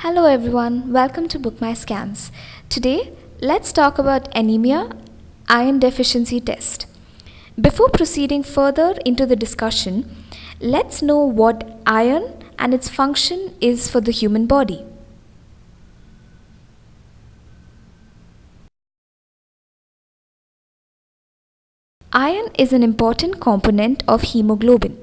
Hello everyone, welcome to Book My Scans. Today, let's talk about anemia, iron deficiency test. Before proceeding further into the discussion, let's know what iron and its function is for the human body. Iron is an important component of hemoglobin,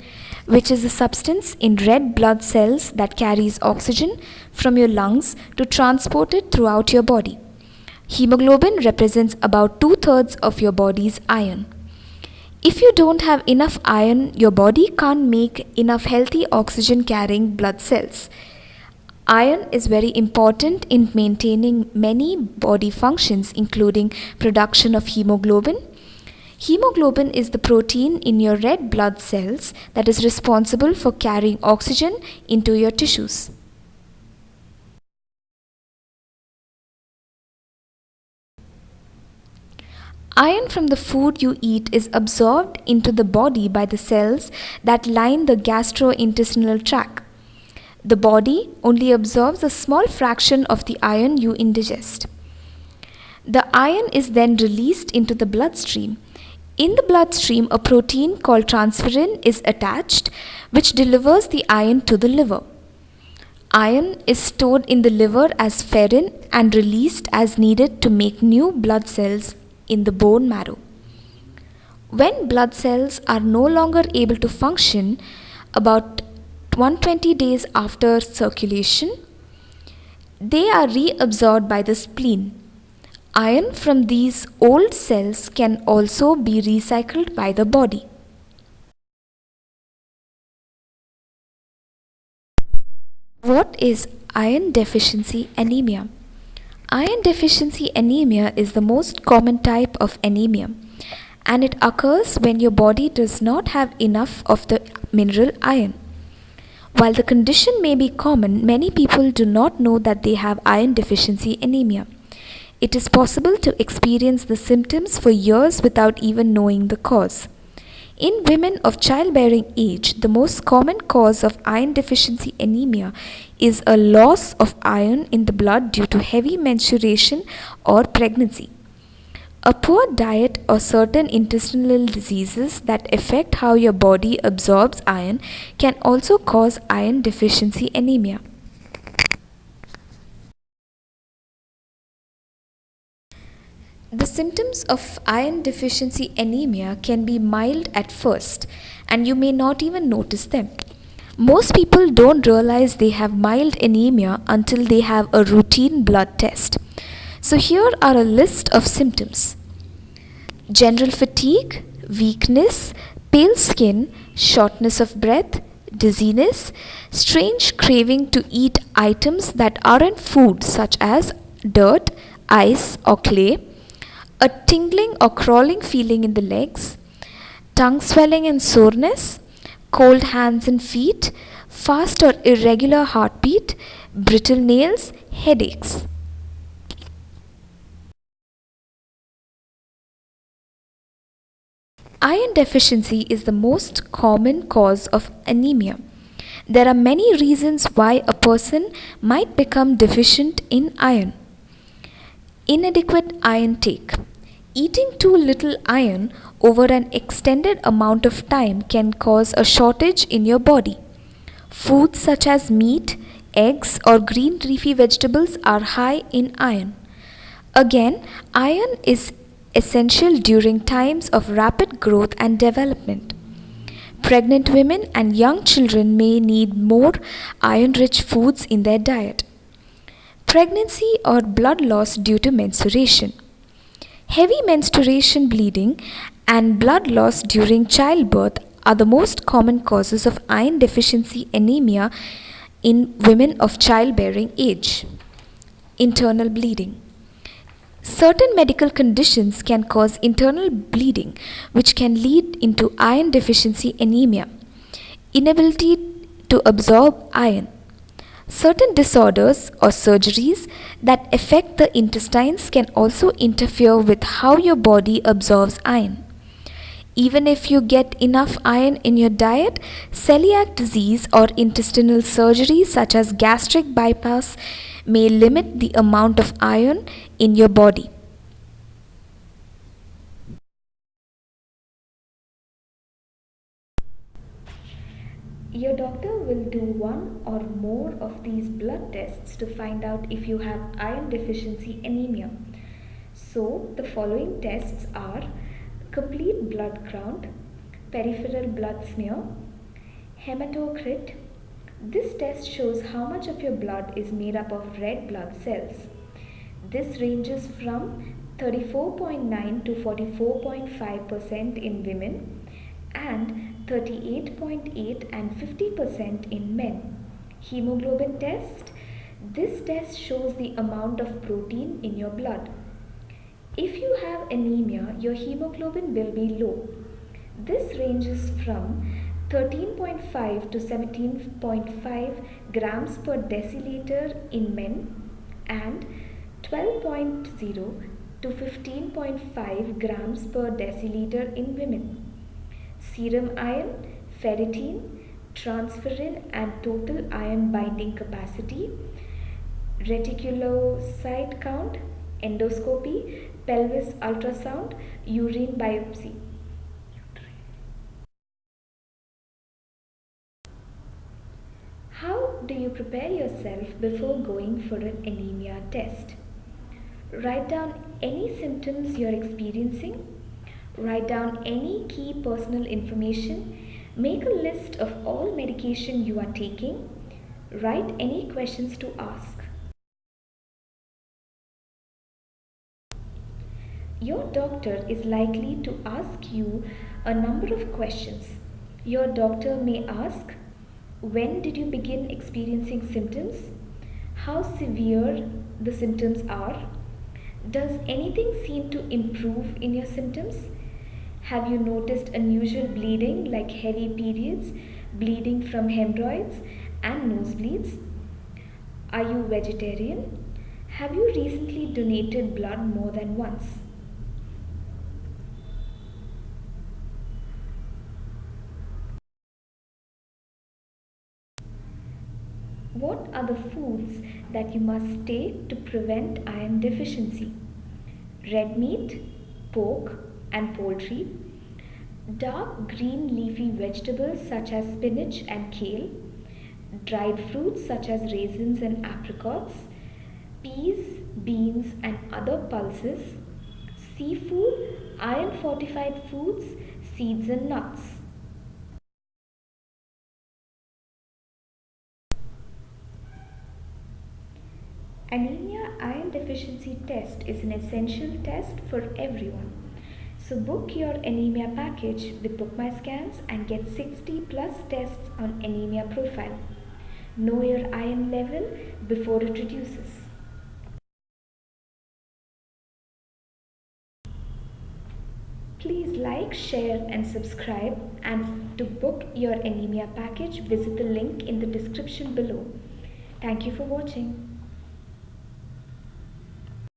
which is a substance in red blood cells that carries oxygen from your lungs to transport it throughout your body. Hemoglobin represents about 2/3 of your body's iron. If you don't have enough iron, your body can't make enough healthy oxygen carrying blood cells. Iron is very important in maintaining many body functions, including production of hemoglobin. Hemoglobin is the protein in your red blood cells that is responsible for carrying oxygen into your tissues. Iron from the food you eat is absorbed into the body by the cells that line the gastrointestinal tract. The body only absorbs a small fraction of the iron you ingest. The iron is then released into the bloodstream. In the bloodstream, a protein called transferrin is attached, which delivers the iron to the liver. Iron is stored in the liver as ferrin and released as needed to make new blood cells in the bone marrow. When blood cells are no longer able to function, about 120 days after circulation, they are reabsorbed by the spleen. Iron from these old cells can also be recycled by the body. What is iron deficiency anemia? Iron deficiency anemia is the most common type of anemia, and it occurs when your body does not have enough of the mineral iron. While the condition may be common, many people do not know that they have iron deficiency anemia. It is possible to experience the symptoms for years without even knowing the cause. In women of childbearing age, the most common cause of iron deficiency anemia is a loss of iron in the blood due to heavy menstruation or pregnancy. A poor diet or certain intestinal diseases that affect how your body absorbs iron can also cause iron deficiency anemia. The symptoms of iron deficiency anemia can be mild at first, and you may not even notice them. Most people don't realize they have mild anemia until they have a routine blood test. So here are a list of symptoms: general fatigue, weakness, pale skin, shortness of breath, dizziness, strange craving to eat items that aren't food such as dirt, ice or clay, a tingling or crawling feeling in the legs, tongue swelling and soreness, cold hands and feet, fast or irregular heartbeat, brittle nails, headaches. Iron deficiency is the most common cause of anemia. There are many reasons why a person might become deficient in iron. Inadequate iron take. Eating too little iron over an extended amount of time can cause a shortage in your body. Foods such as meat, eggs, or green leafy vegetables are high in iron. Again, iron is essential during times of rapid growth and development. Pregnant women and young children may need more iron-rich foods in their diet. Pregnancy or blood loss due to menstruation. Heavy menstruation, bleeding, and blood loss during childbirth are the most common causes of iron deficiency anemia in women of childbearing age. Internal bleeding. Certain medical conditions can cause internal bleeding, which can lead into iron deficiency anemia. Inability to absorb iron. Certain disorders or surgeries that affect the intestines can also interfere with how your body absorbs iron. Even if you get enough iron in your diet, celiac disease or intestinal surgery such as gastric bypass may limit the amount of iron in your body. Your doctor will do one or more of these blood tests to find out if you have iron deficiency anemia. So, the following tests are complete blood count, peripheral blood smear, hematocrit. This test shows how much of your blood is made up of red blood cells. This ranges from 34.9 to 44.5% in women and 38.8 and 50% in men. Hemoglobin test. This test shows the amount of protein in your blood. If you have anemia, your hemoglobin will be low. This ranges from 13.5 to 17.5 grams per deciliter in men and 12.0 to 15.5 grams per deciliter in women. Serum iron, ferritin, transferrin and total iron binding capacity, reticulocyte count, endoscopy, pelvis ultrasound, urine biopsy. How do you prepare yourself before going for an anemia test? Write down any symptoms you're experiencing. Write down any key personal information. Make a list of all medication you are taking. Write any questions to ask. Your doctor is likely to ask you a number of questions. Your doctor may ask, when did you begin experiencing symptoms? How severe the symptoms are? Does anything seem to improve in your symptoms? Have you noticed unusual bleeding like heavy periods, bleeding from hemorrhoids and nosebleeds? Are you vegetarian? Have you recently donated blood more than once? What are the foods that you must take to prevent iron deficiency? Red meat, pork and poultry, dark green leafy vegetables such as spinach and kale, dried fruits such as raisins and apricots, peas, beans and other pulses, seafood, iron fortified foods, seeds and nuts. Anemia iron deficiency test is an essential test for everyone. So book your anemia package with Book My Scans and get 60 plus tests on anemia profile. Know your iron level before it reduces. Please like, share and subscribe, and to book your anemia package visit the link in the description below. Thank you for watching.